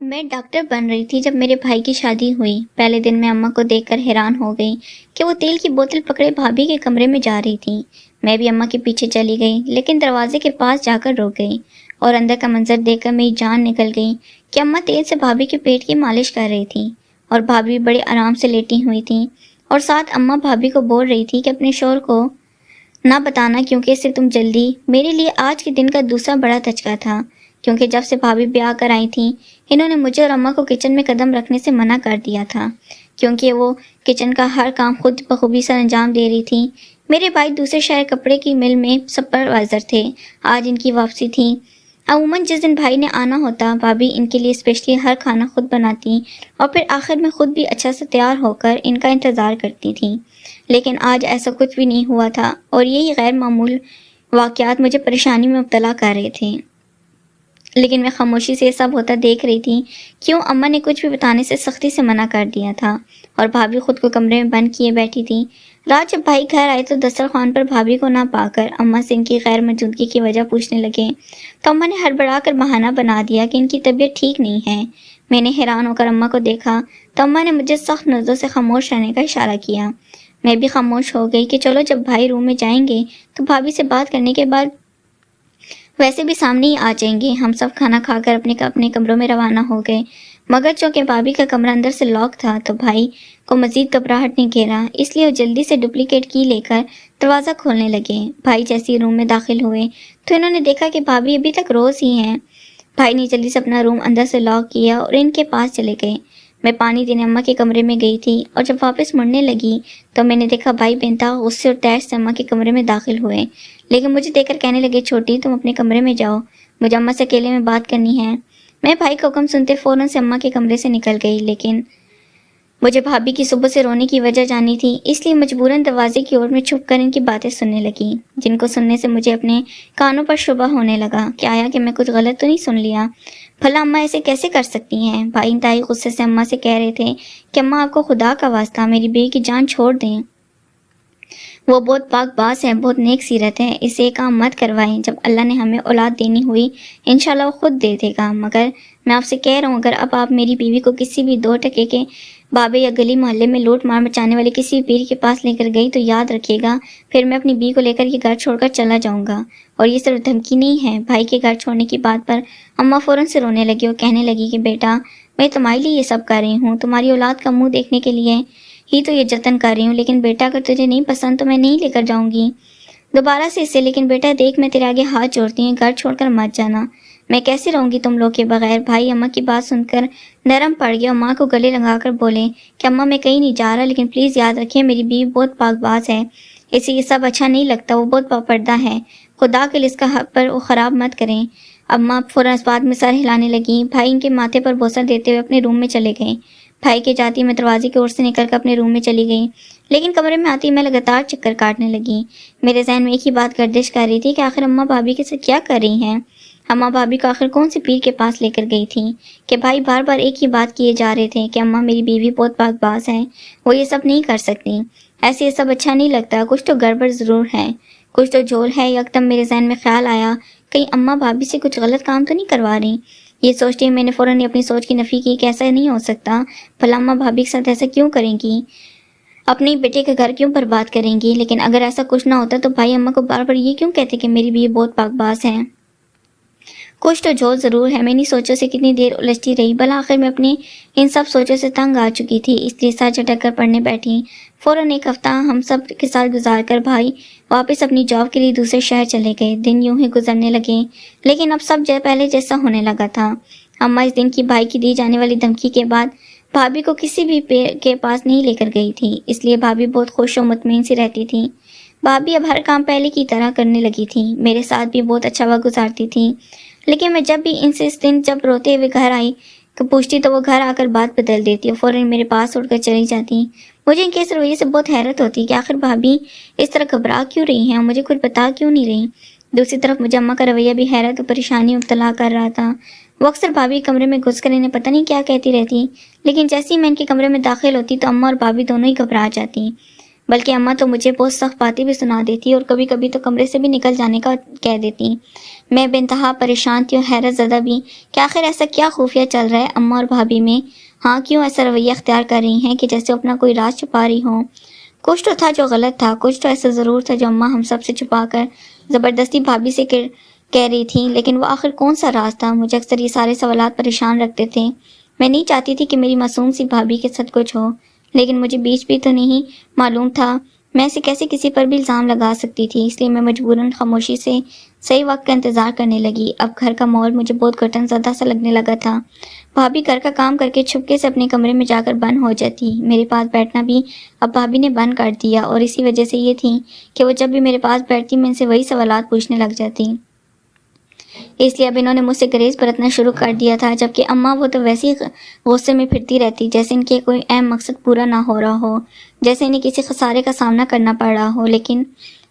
میں ڈاکٹر بن رہی تھی جب میرے بھائی کی شادی ہوئی۔ پہلے دن میں اماں کو دیکھ کر حیران ہو گئی کہ وہ تیل کی بوتل پکڑے بھابھی کے کمرے میں جا رہی تھی۔ میں بھی اماں کے پیچھے چلی گئی لیکن دروازے کے پاس جا کر رک گئی اور اندر کا منظر دیکھ کر میری جان نکل گئی کہ اماں تیل سے بھابھی کے پیٹ کی مالش کر رہی تھی اور بھابھی بڑے آرام سے لیٹی ہوئی تھی، اور ساتھ اماں بھابھی کو بول رہی تھی کہ اپنے شوہر کو نہ بتانا کیونکہ اس سے تم جلدی۔ میرے لیے آج کے دن کا دوسرا بڑا دھچکا تھا کیونکہ جب سے بھابھی بیاہ کر آئی تھیں انہوں نے مجھے اور اماں کو کچن میں قدم رکھنے سے منع کر دیا تھا کیونکہ وہ کچن کا ہر کام خود بخوبی سے انجام دے رہی تھی۔ میرے بھائی دوسرے شہر کپڑے کی مل میں سپروائزر تھے، آج ان کی واپسی تھی۔ عموماً جس دن بھائی نے آنا ہوتا بھابھی ان کے لیے اسپیشلی ہر کھانا خود بناتی اور پھر آخر میں خود بھی اچھا سے تیار ہو کر ان کا انتظار کرتی تھی، لیکن آج ایسا کچھ بھی نہیں ہوا تھا اور یہی غیر معمول واقعات مجھے پریشانی میں مبتلا کر رہے تھے۔ لیکن میں خاموشی سے یہ سب ہوتا دیکھ رہی تھی۔ کیوں اماں نے کچھ بھی بتانے سے سختی سے منع کر دیا تھا اور بھابھی خود کو کمرے میں بند کیے بیٹھی تھی۔ رات جب بھائی گھر آئے تو دسترخوان پر بھابھی کو نہ پا کر اماں سے ان کی غیر موجودگی کی وجہ پوچھنے لگے تو اماں نے ہڑبڑا کر بہانہ بنا دیا کہ ان کی طبیعت ٹھیک نہیں ہے۔ میں نے حیران ہو کر اماں کو دیکھا تو اماں نے مجھے سخت نظروں سے خاموش رہنے کا اشارہ کیا۔ میں بھی خاموش ہو گئی کہ چلو جب بھائی روم میں جائیں گے تو بھابھی سے بات کرنے کے بعد ویسے بھی سامنے ہی آ جائیں گے۔ ہم سب کھانا کھا کر اپنے کمروں میں روانہ ہو گئے، مگر چونکہ بھابھی کا کمرہ اندر سے لاک تھا تو بھائی کو مزید گھبراہٹ نے گھیرا، اس لیے وہ جلدی سے ڈپلیکیٹ کی لے کر دروازہ کھولنے لگے۔ بھائی جیسے ہی روم میں داخل ہوئے تو انہوں نے دیکھا کہ بھابھی ابھی تک روز ہی ہیں۔ بھائی نے جلدی سے اپنا روم اندر سے لاک کیا اور ان کے پاس چلے گئے۔ میں پانی دینے اماں کے کمرے میں گئی تھی اور جب واپس مڑنے لگی تو میں نے دیکھا بھائی بےانتہا غصے اور تیش سے اماں کے کمرے میں داخل ہوئے، لیکن مجھے دیکھ کر کہنے لگے چھوٹی تم اپنے کمرے میں جاؤ، مجھے اماں سے اکیلے میں بات کرنی ہے۔ میں بھائی کا حکم سنتے فوراً سے اماں کے کمرے سے نکل گئی، لیکن مجھے بھابھی کی صبح سے رونے کی وجہ جانی تھی، اس لیے مجبوراً دروازے کی اور میں چھپ کر ان کی باتیں سننے لگی، جن کو سننے سے مجھے اپنے کانوں پر شبہ ہونے لگا کہ آیا کہ میں کچھ غلط تو نہیں سن لیا۔ بھلا اماں ایسے کیسے کر سکتی ہیں؟ بھائی انتہائی غصے سے اماں سے کہہ رہے تھے کہ اماں آپ کو خدا کا واسطہ میری بیوی کی جان چھوڑ دیں، وہ بہت پاک باز ہے، بہت نیک سیرت ہے، اسے یہ کام مت کروائیں، جب اللہ نے ہمیں اولاد دینی ہوئی انشاءاللہ وہ خود دے دے گا، مگر میں آپ سے کہہ رہا ہوں اگر اب آپ میری بیوی کو کسی بھی 2 ٹکے کے بابے یا گلی محلے میں لوٹ مار مچانے والے کسی بھی پیر کے پاس لے کر گئی تو یاد رکھیے گا پھر میں اپنی بیوی کو لے کر یہ گھر چھوڑ کر چلا جاؤں گا، اور یہ صرف دھمکی نہیں ہے۔ بھائی کے گھر چھوڑنے کی بات پر اماں فوراً سے رونے لگی اور کہنے لگی کہ بیٹا میں تمہارے لیے یہ سب کر رہی ہوں، تمہاری اولاد کا منہ دیکھنے کے لیے ہی تو یہ جتن کر رہی ہوں، لیکن بیٹا اگر تجھے نہیں پسند تو میں نہیں لے کر جاؤں گی دوبارہ سے اسے، لیکن بیٹا دیکھ میں تیرے آگے ہاتھ جوڑتی ہوں، گھر چھوڑ کر مت جانا، میں کیسے رہوں گی تم لوگ کے بغیر۔ بھائی اماں کی بات سن کر نرم پڑ گیا اور ماں کو گلے لگا کر بولے کہ اماں میں کہیں نہیں جا رہا، لیکن پلیز یاد رکھیں میری بیوی بہت پاک باز ہے، اسے یہ سب اچھا نہیں لگتا، وہ بہت باپردہ ہے، خدا کے لیے اس کا حق پر وہ خراب مت کریں۔ اماں فوراً اس بات میں سر ہلانے لگیں۔ بھائی ان کے ماتھے پر بوسہ دیتے ہوئے اپنے روم میں چلے گئے۔ بھائی کے جاتی میں دروازے کی اور سے نکل کر اپنے روم میں چلی گئی، لیکن کمرے میں آتی میں لگاتار چکر کاٹنے لگی۔ میرے ذہن میں ایک ہی بات گردش کر رہی تھی کہ آخر اماں بھابھی کے ساتھ کیا کر رہی ہیں؟ اماں بھابھی کو آخر کون سے پیر کے پاس لے کر گئی تھی کہ بھائی بار بار ایک ہی بات کیے جا رہے تھے کہ اماں میری بیوی بہت پاک باز ہے، وہ یہ سب نہیں کر سکتی، ایسے یہ سب اچھا نہیں لگتا، کچھ تو گڑبڑ ضرور ہے، کچھ تو جھول ہے۔ یکدم میرے ذہن میں خیال آیا کہیں اماں بھابھی سے کچھ غلط کام تو نہیں کروا رہی۔ یہ سوچتے میں نے فوراً اپنی سوچ کی نفی کی کہ ایسا نہیں ہو سکتا، بھلا اماں بھابھی کے ساتھ ایسا کیوں کریں گی، اپنے بیٹے کا گھر کیوں برباد کریں گی؟ لیکن اگر ایسا کچھ نہ ہوتا تو بھائی اماں کو بار بار یہ کیوں کہتے کہ میری بیوی بہت پاک باز ہے؟ کچھ تو جھول ضرور ہے۔ میں انہیں سوچوں سے کتنی دیر الجھتی رہی، بھلا آخر میں اپنی ان سب سوچوں سے تنگ آ چکی تھی، اس لیے سر جھٹک کر پڑھنے بیٹھی۔ فوراً 1 ہفتہ ہم سب کے ساتھ گزار کر بھائی واپس اپنی جاب کے لیے دوسرے شہر چلے گئے۔ دن یوں ہی گزرنے لگے، لیکن اب سب پہلے جیسا ہونے لگا تھا۔ اماں اس دن کی بھائی کی دی جانے والی دھمکی کے بعد بھابھی کو کسی بھی پیر کے پاس نہیں لے کر گئی تھی، اس لیے بھابھی بہت خوش و مطمئن سی رہتی تھی۔ بھابھی اب ہر کام پہلے کی طرح کرنے لگی تھی، میرے ساتھ بھی بہت اچھا وقت گزارتی تھی، لیکن میں جب بھی ان سے اس دن جب روتے ہوئے گھر آئی کہ پوچھتی تو وہ گھر آ کر بات بدل دیتی اور فوراً میرے پاس اٹھ کر چلی جاتی۔ مجھے ان کے اس رویے سے بہت حیرت ہوتی کہ آخر بھابھی اس طرح گھبرا کیوں رہی ہیں اور مجھے کچھ بتا کیوں نہیں رہی۔ دوسری طرف مجھے اماں کا رویہ بھی حیرت اور پریشانی میں مبتلا کر رہا تھا۔ وہ اکثر بھابھی کے کمرے میں گھس کر انہیں پتہ نہیں کیا کہتی رہتی، لیکن جیسے ہی میں ان کے کمرے میں داخل ہوتی تو اماں اور بھابھی دونوں ہی گھبرا جاتی، بلکہ اماں تو مجھے بہت سخت باتیں بھی سنا دیتی اور کبھی کبھی تو کمرے سے بھی نکل جانے کا کہہ دیتی۔ میں بے انتہا پریشان تھی اور حیرت زدہ بھی کہ آخر ایسا کیا خفیہ چل رہا ہے اماں اور بھابھی میں. ہاں کیوں ایسا رویہ اختیار کر رہی ہیں کہ جیسے اپنا کوئی راز چھپا رہی ہوں. کچھ تو تھا جو غلط تھا، کچھ تو ایسا ضرور تھا جو اماں ہم سب سے چھپا کر زبردستی بھابھی سے کہہ رہی تھی. لیکن وہ آخر کون سا راز تھا؟ مجھے اکثر یہ سارے سوالات پریشان رکھتے تھے. میں نہیں چاہتی تھی کہ میری معصوم سی بھابھی کے ساتھ کچھ ہو، لیکن مجھے بیچ بھی تو نہیں معلوم تھا میں اسے کیسے کسی پر بھی الزام لگا سکتی تھی. اس لیے میں مجبوراً خاموشی سے صحیح وقت کا انتظار کرنے لگی. اب گھر کا ماحول مجھے بہت گھٹن زدہ سا لگنے لگا تھا. بھابھی گھر کا کام کر کے چھپکے سے اپنے کمرے میں جا کر بند ہو جاتی. میرے پاس بیٹھنا بھی اب بھابھی نے بند کر دیا، اور اسی وجہ سے یہ تھی کہ وہ جب بھی میرے پاس بیٹھتی میں ان سے وہی سوالات پوچھنے لگ جاتی. اس لیے اب انہوں نے مجھ سے گریز برتنا شروع کر دیا تھا، جبکہ اماں وہ تو ویسے ہی غصے میں پھرتی رہتی جیسے ان کے کوئی اہم مقصد پورا نہ ہو رہا ہو، جیسے انہیں کسی خسارے کا سامنا کرنا پڑ رہا ہو. لیکن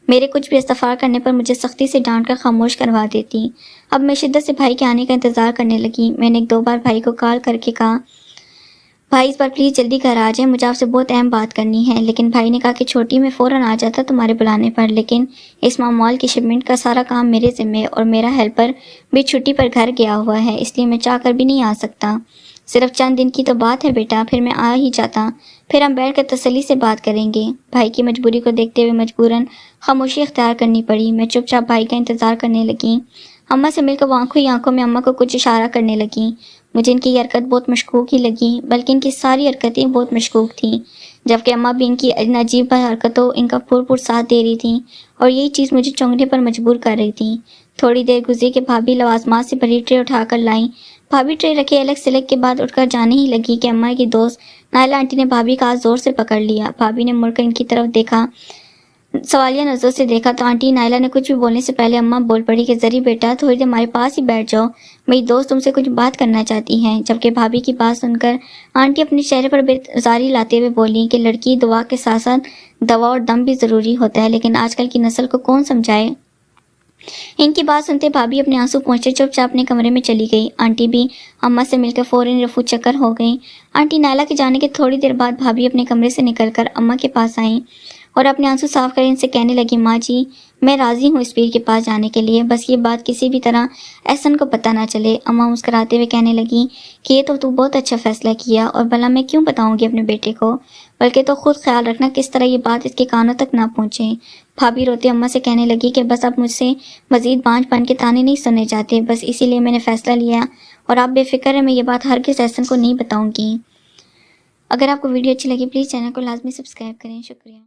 میرے کچھ بھی استفسار کرنے پر مجھے سختی سے ڈانٹ کر خاموش کروا دیتی. اب میں شدت سے بھائی کے آنے کا انتظار کرنے لگی. میں نے ایک دو بار بھائی کو کال کر کے کہا بھائی اس بار پلیز جلدی گھر آ جائیں، مجھے آپ سے بہت اہم بات کرنی ہے. لیکن بھائی نے کہا کہ چھوٹی میں فوراً آ جاتا تمہارے بلانے پر، لیکن اس مال کی شپمنٹ کا سارا کام میرے ذمے اور میرا ہیلپر بھی چھٹی پر گھر گیا ہوا ہے، اس لیے میں چاہ کر بھی نہیں آ سکتا. صرف چند دن کی تو بات ہے بیٹا، پھر میں آ ہی جاتا، پھر ہم بیٹھ کر تسلی سے بات کریں گے. بھائی کی مجبوری کو دیکھتے ہوئے مجبوراً خاموشی اختیار کرنی پڑی. میں چپ چاپ بھائی کا انتظار کرنے لگی. اماں سے مل کر وہ آنکھوں ہی آنکھوں میں اماں کو کچھ اشارہ کرنے لگی. مجھے ان کی یہ حرکت بہت مشکوک ہی لگی، بلکہ ان کی ساری حرکتیں بہت مشکوک تھیں، جبکہ اماں بھی ان کی ان عجیب حرکتوں ان کا پور ساتھ دے رہی تھیں، اور یہی چیز مجھے چونکنے پر مجبور کر رہی تھی. تھوڑی دیر گزری کہ بھابھی لوازمات سے بھری ٹرے اٹھا کر لائیں. بھابھی ٹرے رکھے الگ سلگ کے بعد اٹھ کر جانے ہی لگی کہ اماں کی دوست نائلہ آنٹی نے بھابھی کا ہاتھ زور سے پکڑ لیا. بھابھی نے مڑ کر ان کی طرف دیکھا، سوالیہ نظروں سے دیکھا تو آنٹی نائلہ نے کچھ بھی بولنے سے پہلے اماں بول پڑی کہ زری بیٹا تھوڑی دیر ہمارے پاس ہی بیٹھ جاؤ، میری دوست تم سے کچھ بات کرنا چاہتی ہیں. جبکہ بھابھی کی بات سن کر آنٹی اپنے چہرے پر بیزاری لاتے ہوئے بولی کہ لڑکی دعا کے ساتھ ساتھ دوا اور دم بھی ضروری ہوتا ہے، لیکن آج کل کی نسل کو کون سمجھائے. ان کی بات سنتے بھابھی اپنے آنسو پہنچے چپ چاپ اپنے کمرے میں چلی گئی. آنٹی بھی اماں سے مل کر فوراً رفو چکر ہو گئی. آنٹی نائلہ کے جانے کے تھوڑی دیر بعد بھابھی اپنے کمرے سے نکل کر اماں کے پاس آئیں اور اپنے آنسو صاف کر ان سے کہنے لگی ماں جی میں راضی ہوں اس پیر کے پاس جانے کے لیے، بس یہ بات کسی بھی طرح احسن کو پتہ نہ چلے. اماں مسکراتے ہوئے کہنے لگی کہ یہ تو بہت اچھا فیصلہ کیا، اور بھلا میں کیوں بتاؤں گی اپنے بیٹے کو، بلکہ تو خود خیال رکھنا کس طرح یہ بات اس کے کانوں تک نہ پہنچے. بھابھی روتے اماں سے کہنے لگی کہ بس اب مجھ سے مزید بانجھ بن کے تانے نہیں سننے جاتے، بس اسی لیے میں نے فیصلہ لیا، اور آپ بے فکر ہیں میں یہ بات ہرگز احسن کو نہیں بتاؤں گی. اگر آپ کو ویڈیو اچھی لگی پلیز چینل کو لازمی سبسکرائب کریں. شکریہ.